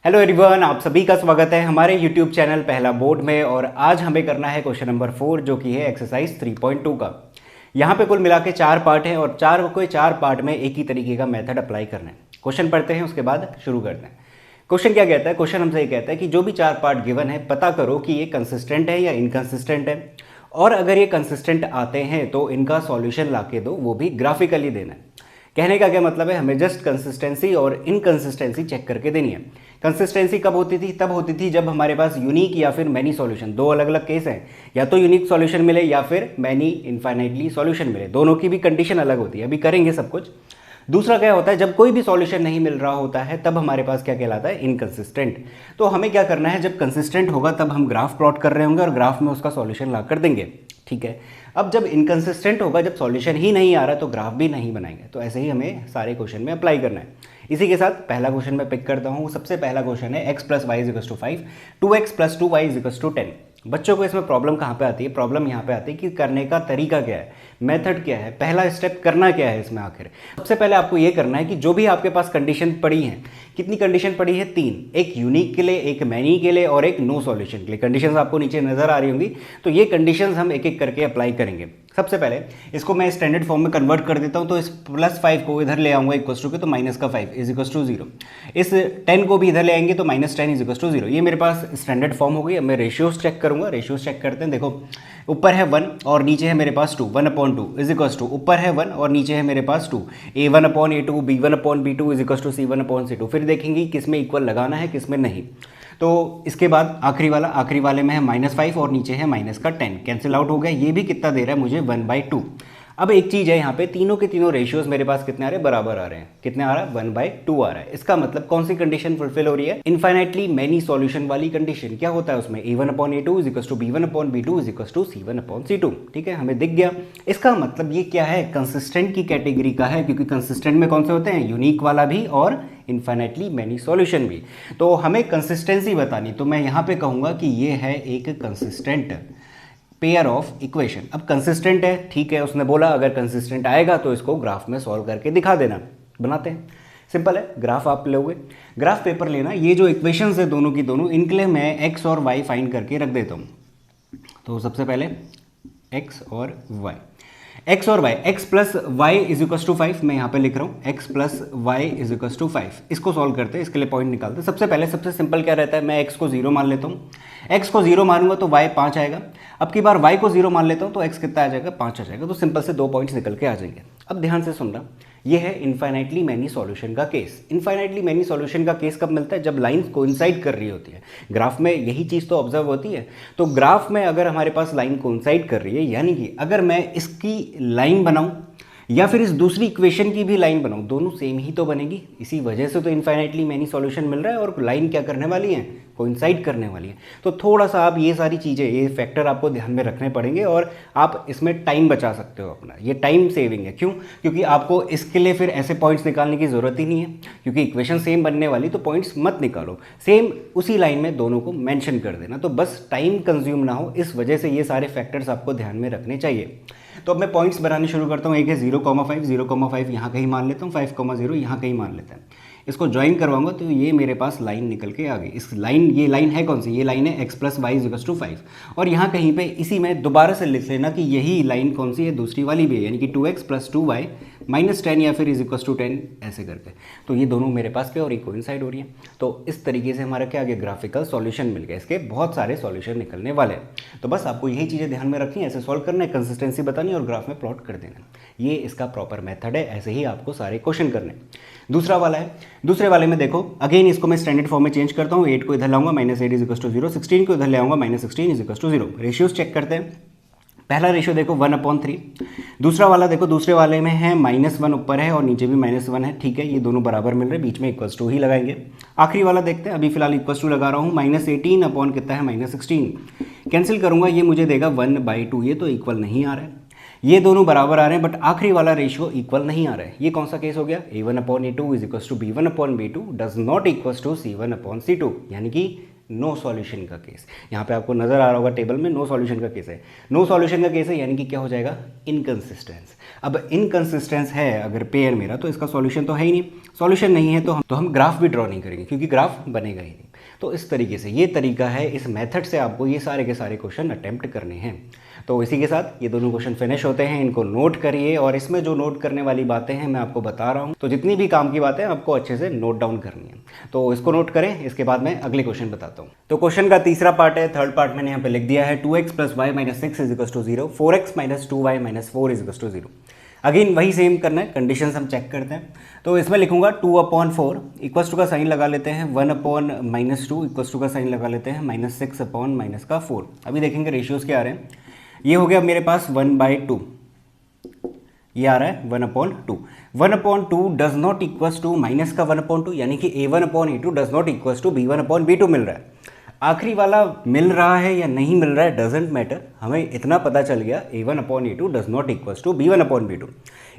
Hello everyone, आप सभी का स्वागत है हमारे यूट्यूब चैनल पहला बोर्ड में। और आज हमें करना है क्वेश्चन नंबर 4 जो कि है एक्सरसाइज 3.2 का। यहाँ पे कुल मिला के 4 पार्ट हैं और चार पार्ट में एक ही तरीके का मेथड अप्लाई करना है। क्वेश्चन पढ़ते हैं, उसके बाद शुरू करते हैं। क्वेश्चन क्या कहता है? क्वेश्चन हमसे ये कहता है कि जो भी 4 पार्ट गिवन है पता करो कि ये कंसिस्टेंट है या इनकंसिस्टेंट है, और अगर ये कंसिस्टेंट आते हैं तो इनका सॉल्यूशन ला के दो, वो भी ग्राफिकली देना है। कहने का क्या मतलब है? हमें जस्ट कंसिस्टेंसी और इनकंसिस्टेंसी चेक करके देनी है। कंसिस्टेंसी कब होती थी? तब होती थी जब हमारे पास यूनिक या फिर मैनी सॉल्यूशन, दो अलग अलग केस हैं, या तो यूनिक सॉल्यूशन मिले या फिर मैनी इनफाइनाइटली सॉल्यूशन मिले। दोनों की भी कंडीशन अलग होती है, अभी करेंगे सब कुछ। दूसरा क्या होता है? जब कोई भी सॉल्यूशन नहीं मिल रहा होता है तब हमारे पास क्या कहलाता है? इनकंसिस्टेंट। तो हमें क्या करना है? जब कंसिस्टेंट होगा तब हम ग्राफ प्लॉट कर रहे होंगे और ग्राफ में उसका सॉल्यूशन ला कर देंगे, ठीक है। अब जब इनकंसिस्टेंट होगा, जब सॉल्यूशन ही नहीं आ रहा तो ग्राफ भी नहीं बनाएंगे। तो ऐसे ही हमें सारे क्वेश्चन में अप्लाई करना है। इसी के साथ पहला क्वेश्चन मैं पिक करता हूँ। सबसे पहला क्वेश्चन है x plus y equals to 5, 2x plus 2y equals to 10। बच्चों को इसमें प्रॉब्लम कहाँ पे आती है? प्रॉब्लम यहाँ पे आती है कि करने का तरीका क्या है, मेथड क्या है, पहला स्टेप करना क्या है इसमें आखिर। सबसे पहले आपको ये करना है कि जो भी आपके पास कंडीशन पड़ी है, कितनी कंडीशन पड़ी है? 3। एक यूनिक के लिए, एक मैनी के लिए और एक नो सॉल्यूशन के लिए। कंडीशंस आपको नीचे नजर आ रही होंगी, तो ये कंडीशंस हम एक एक करके अप्लाई करेंगे। सबसे पहले इसको मैं स्टैंडर्ड फॉर्म में कन्वर्ट कर देता हूँ। तो इस +5 को इधर ले आऊँगा इक्वल्स टू के, तो -5 इज इक्वल्स टू 0। इस 10 को भी इधर ले आएंगे तो -10 इज इक्वल्स टू 0। ये मेरे पास स्टैंडर्ड फॉर्म हो गई। अब मैं रेशियोज चेक करूँगा। रेशियोज चेक करते हैं। देखो, ऊपर है 1 और नीचे है मेरे पास 2। 1/2 इज इक्वल्स टू, ऊपर है 1 और नीचे है मेरे पास 2। A1/A2, B1/B2 is equals to C1/C2। फिर देखेंगे किस में इक्वल लगाना है, किस में नहीं। तो इसके बाद आखिरी वाले में है -5 और नीचे है -10। कैंसिल आउट हो गया। ये भी कितना दे रहा है मुझे? 1/2। अब एक चीज़ है, यहाँ पे तीनों के तीनों रेशियोज मेरे पास कितने आ रहे हैं? बराबर आ रहे हैं। कितने आ रहा है? 1/2 आ रहा है। इसका मतलब कौन सी कंडीशन फुलफिल हो रही है? इनफाइनाइटली मैनी सॉल्यूशन वाली कंडीशन। क्या होता है उसमें? A1/A2 is equals to B1/B2 is equals to C1/C2। ठीक है, हमें दिख गया। इसका मतलब ये क्या है? कंसिस्टेंट की कैटेगरी का है, क्योंकि कंसिस्टेंट में कौन से होते हैं? यूनिक वाला भी और इनफाइनाइटली मैनी सॉल्यूशन भी। तो हमें कंसिस्टेंसी बतानी, तो मैं यहाँ पे कहूँगा कि ये है एक कंसिस्टेंट पेयर ऑफ इक्वेशन। अब कंसिस्टेंट है, ठीक है, उसने बोला अगर कंसिस्टेंट आएगा तो इसको ग्राफ में सॉल्व करके दिखा देना। बनाते हैं, सिंपल है। ग्राफ आप लोगे, ग्राफ पेपर लेना। ये जो इक्वेशंस है दोनों की दोनों, इनके लिए मैं एक्स और वाई फाइंड करके रख देता हूँ। तो सबसे पहले एक्स और वाई, एक्स और y, x plus y is equals to 5 मैं यहाँ पे लिख रहा हूँ। X plus y is equals to 5, इसको सॉल्व करते हैं। इसके लिए पॉइंट निकालते हैं। सबसे पहले सबसे सिंपल क्या रहता है? मैं एक्स को 0 मान लेता हूँ। एक्स को 0 मानूंगा तो वाई 5 आएगा। अब की बार वाई को 0 मान लेता हूँ तो एक्स कितना आ जाएगा? 5 आ जाएगा। तो सिंपल से 2 पॉइंट्स निकल के आ जाएंगे। अब ध्यान से सुनना, ये है इनफाइनाइटली मैनी सॉल्यूशन का केस। इनफाइनाइटली मैनी सॉल्यूशन का केस कब मिलता है? जब लाइंस कोइंसाइड कर रही होती है। ग्राफ में यही चीज़ तो ऑब्जर्व होती है। तो ग्राफ में अगर हमारे पास लाइन कोइंसाइड कर रही है, यानी कि अगर मैं इसकी लाइन बनाऊं या फिर इस दूसरी इक्वेशन की भी लाइन बनाऊं, दोनों सेम ही तो बनेगी। इसी वजह से तो इनफाइनाइटली मैनी सॉल्यूशन मिल रहा है। और लाइन क्या करने वाली है? कोइंसाइड करने वाली है। तो थोड़ा सा आप ये सारी चीज़ें, ये फैक्टर आपको ध्यान में रखने पड़ेंगे और आप इसमें टाइम बचा सकते हो अपना। ये टाइम सेविंग है। क्यों? क्योंकि आपको इसके लिए फिर ऐसे पॉइंट्स निकालने की ज़रूरत ही नहीं है, क्योंकि इक्वेशन सेम बनने वाली, तो पॉइंट्स मत निकालो, सेम उसी लाइन में दोनों को मेंशन कर देना। तो बस टाइम कंज्यूम ना हो, इस वजह से ये सारे फैक्टर्स आपको ध्यान में रखने चाहिए। तो अब मैं पॉइंट्स बनाने शुरू करता हूँ। एक है 0,5, 0,5 यहाँ कहीं मान लेता हूँ, 5,0 यहाँ कहीं मान लेते हैं। इसको ज्वाइन करवाऊंगा तो ये मेरे पास लाइन निकल के आ गई। इस लाइन, ये लाइन है कौन सी? ये लाइन है x plus y equals to 5। और यहाँ कहीं पे इसी में दोबारा से लिख लेना कि यही लाइन कौन सी है? दूसरी वाली भी है, यानी कि 2x प्लस 2y -10 या फिर इज इक्वल्स टू 10 ऐसे करके। तो ये दोनों मेरे पास क्या हो रही? कोइंसाइड हो रही है। तो इस तरीके से हमारा क्या आ गया? ग्राफिकल सॉल्यूशन मिल गया। इसके बहुत सारे सॉल्यूशन निकलने वाले हैं। तो बस आपको यही चीज़ें ध्यान में रखनी है, ऐसे सॉल्व करना है, कंसिस्टेंसी बतानी और ग्राफ में प्लॉट कर देना। ये इसका प्रॉपर मेथड है। ऐसे ही आपको सारे क्वेश्चन करने। दूसरा वाला है, दूसरे वाले में देखो, अगेन इसको मैं स्टैंडर्ड फॉर्म में चेंज करता हूँ। 8 को इधर लाऊंगा, -8 इज इक्वल्स टू 0। 16 को इधर ले आऊंगा, -16 is equals to 0। Ratios check करते हैं। पहला रेशियो देखो 1/3। दूसरा वाला देखो, दूसरे वाले में है -1 ऊपर है और नीचे भी -1 है। ठीक है, ये दोनों बराबर मिल रहे हैं, बीच में इक्वल्स टू ही लगाएंगे। आखिरी वाला देखते हैं। अभी फिलहाल इक्वल्स टू लगा रहा हूँ। -18 अपॉन कितना है? -16। कैंसिल करूंगा, ये मुझे देगा 1/2। ये तो इक्वल नहीं आ रहा है। ये दोनों बराबर आ रहे हैं, बट आखिरी वाला रेशियो इक्वल नहीं आ रहा है। ये कौन सा केस हो गया? A1/A2 is equals to B1/B2 does not equals to C1/C2, यानी कि नो सॉल्यूशन का केस। यहाँ पे आपको नज़र आ रहा होगा टेबल में नो सॉल्यूशन का केस है। नो सॉल्यूशन का केस है यानी कि क्या हो जाएगा, इनकंसिस्टेंस। अब इनकंसिस्टेंस है अगर पेयर मेरा, तो इसका सॉल्यूशन तो है ही नहीं। सॉल्यूशन नहीं है तो हम ग्राफ भी ड्रॉ नहीं करेंगे, क्योंकि ग्राफ बनेगा ही नहीं। तो इस तरीके से ये तरीका है, इस मेथड से आपको ये सारे के सारे क्वेश्चन अटेम्प्ट करने हैं। तो इसी के साथ ये दोनों क्वेश्चन फिनिश होते हैं, इनको नोट करिए। और इसमें जो नोट करने वाली बातें हैं मैं आपको बता रहा हूँ, तो जितनी भी काम की बातें आपको अच्छे से नोट डाउन करनी है। तो इसको नोट करें, इसके बाद मैं अगले क्वेश्चन बताता हूँ। तो क्वेश्चन का तीसरा पार्ट है, थर्ड पार्ट मैंने यहाँ पे लिख दिया है 2x + y - 6 = 0, 4x - 2y - 4 = 0। Again वही सेम करना है, कंडीशंस हम चेक करते हैं। तो इसमें लिखूंगा 2/4 इक्वल टू का साइन लगा लेते हैं, 1/-2 इक्वल टू का साइन लगा लेते हैं, -6/-4। अभी देखेंगे रेशियोज़ क्या आ रहे हैं। ये हो गया मेरे पास 1/2, ये आ रहा है 1/2। 1/2 does not equals to minus का 1/2, यानी कि a1/a2 does not equals to b1/b2 मिल रहा है। आखिरी वाला मिल रहा है या नहीं मिल रहा है डजेंट मैटर, हमें इतना पता चल गया a1/a2 does not equals to b1/b2।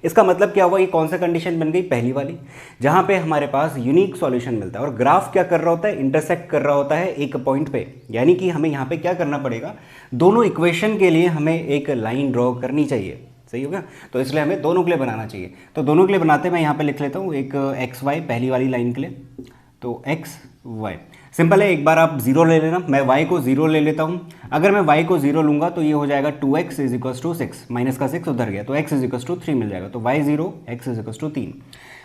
इसका मतलब क्या हुआ, ये कौन सा कंडीशन बन गई, पहली वाली, जहाँ पे हमारे पास यूनिक सॉल्यूशन मिलता है। और ग्राफ क्या कर रहा होता है, इंटरसेक्ट कर रहा होता है एक पॉइंट पे, यानी कि हमें यहाँ पे क्या करना पड़ेगा, दोनों इक्वेशन के लिए हमें एक लाइन ड्रॉ करनी चाहिए। सही हो गया, तो इसलिए हमें दोनों के लिए बनाना चाहिए। तो दोनों के लिए बनाते मैं यहाँ पे लिख लेता हूँ एक एक्स वाई पहली वाली लाइन के लिए। तो एक्स वाई सिंपल है, एक बार आप 0 ले लेना, मैं y को 0 ले लेता हूँ। अगर मैं y को 0 लूँगा तो ये हो जाएगा 2x = 6, माइनस का 6 उधर गया तो x = 3 मिल जाएगा। तो y 0, x = 3।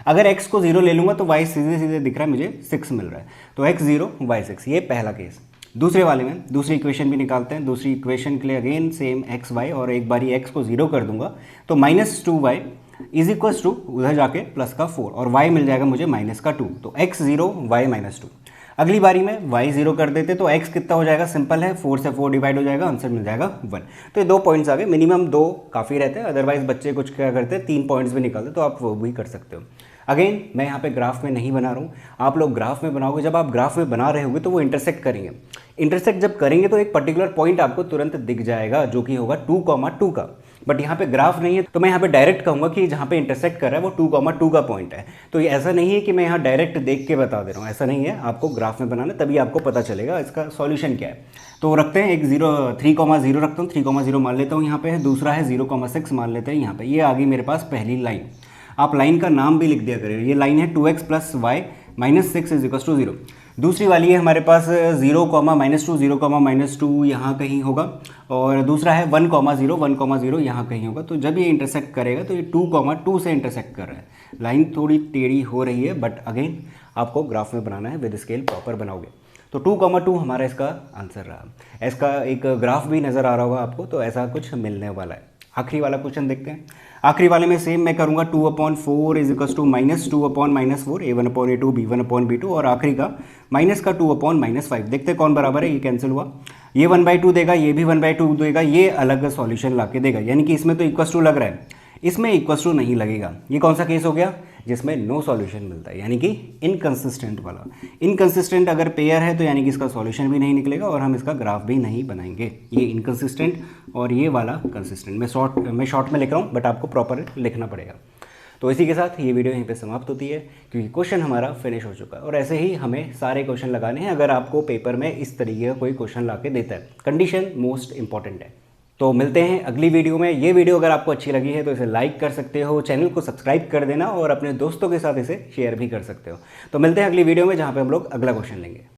अगर x को 0 ले लूँगा तो y सीधे सीधे दिख रहा है मुझे 6 मिल रहा है, तो x 0 y 6। ये पहला केस। दूसरे वाले में दूसरी इक्वेशन भी निकालते हैं। दूसरी इक्वेशन के लिए अगेन सेम एक्स वाई, और एक बारी x को 0 कर दूंगा तो -2y = उधर जाके प्लस का 4, और y मिल जाएगा मुझे -2। तो x 0 y -2। अगली बारी में y 0 कर देते तो x कितना हो जाएगा, सिंपल है, 4 से 4 डिवाइड हो जाएगा, आंसर मिल जाएगा 1। तो ये 2 पॉइंट्स आ गए, मिनिमम 2 काफ़ी रहते हैं, अदरवाइज बच्चे कुछ क्या करते हैं 3 पॉइंट्स भी निकालते, तो आप वो भी कर सकते हो। अगेन मैं यहाँ पे ग्राफ में नहीं बना रहा हूँ, आप लोग ग्राफ में बनाओगे। जब आप ग्राफ में बना रहे होगे तो वो इंटरसेक्ट करेंगे। इंटरसेक्ट जब करेंगे तो एक पर्टिकुलर पॉइंट आपको तुरंत दिख जाएगा, जो कि होगा 2,2 का। बट यहाँ पे ग्राफ नहीं है, तो मैं यहाँ पे डायरेक्ट कहूँगा कि जहाँ पे इंटरसेक्ट कर रहा है वो 2,2 का पॉइंट है। तो ये ऐसा नहीं है कि मैं यहाँ डायरेक्ट देख के बता दे रहा हूँ, ऐसा नहीं है, आपको ग्राफ में बनाना, तभी आपको पता चलेगा इसका सॉल्यूशन क्या है। तो रखते हैं एक 3,0 रखता हूँ, 3,0 मान लेता हूँ यहाँ पे है। दूसरा है 0,6 मान लेते हैं यहाँ पे। ये आ गई मेरे पास पहली लाइन। आप लाइन का नाम भी लिख दिया करें, ये लाइन है 2x + y - 6 = 0। दूसरी वाली है हमारे पास 0, -2, 0, -2 यहाँ कहीं होगा, और दूसरा है 1,0, 1,0 यहाँ कहीं होगा। तो जब ये इंटरसेक्ट करेगा तो ये 2,2 से इंटरसेक्ट कर रहा है। लाइन थोड़ी टेढ़ी हो रही है, बट अगेन आपको ग्राफ में बनाना है, विद स्केल प्रॉपर बनाओगे। तो 2,2 हमारा इसका आंसर रहा। इसका एक ग्राफ भी नज़र आ रहा होगा आपको, तो ऐसा कुछ मिलने वाला है। आखिरी वाला क्वेश्चन देखते हैं। आखिरी वाले में सेम मैं करूँगा 2/4 = -2/-4, a1/a2 b1/b2, और आखिरी का माइनस का 2/-5। देखते हैं कौन बराबर है, ये कैंसिल हुआ। ये 1/2 देगा, ये भी 1/2 देगा, ये अलग सॉल्यूशन ला के देगा, यानी कि इसमें तो = लग रहा है, इसमें = नहीं लगेगा। ये कौन सा केस हो गया, जिसमें नो सॉल्यूशन मिलता है, यानी कि इनकंसिस्टेंट वाला। इनकंसिस्टेंट अगर पेयर है तो यानी कि इसका सॉल्यूशन भी नहीं निकलेगा और हम इसका ग्राफ भी नहीं बनाएंगे। ये इनकंसिस्टेंट और ये वाला कंसिस्टेंट। मैं शॉर्ट में लिख रहा हूँ, बट आपको प्रॉपर लिखना पड़ेगा। तो इसी के साथ ये वीडियो यहीं पे समाप्त होती है, क्योंकि क्वेश्चन हमारा फिनिश हो चुका है। और ऐसे ही हमें सारे क्वेश्चन लगाने हैं अगर आपको पेपर में इस तरीके का कोई क्वेश्चन ला के देता है। कंडीशन मोस्ट इंपॉर्टेंट है। तो मिलते हैं अगली वीडियो में। ये वीडियो अगर आपको अच्छी लगी है तो इसे लाइक कर सकते हो, चैनल को सब्सक्राइब कर देना, और अपने दोस्तों के साथ इसे शेयर भी कर सकते हो। तो मिलते हैं अगली वीडियो में, जहाँ पे हम लोग अगला क्वेश्चन लेंगे।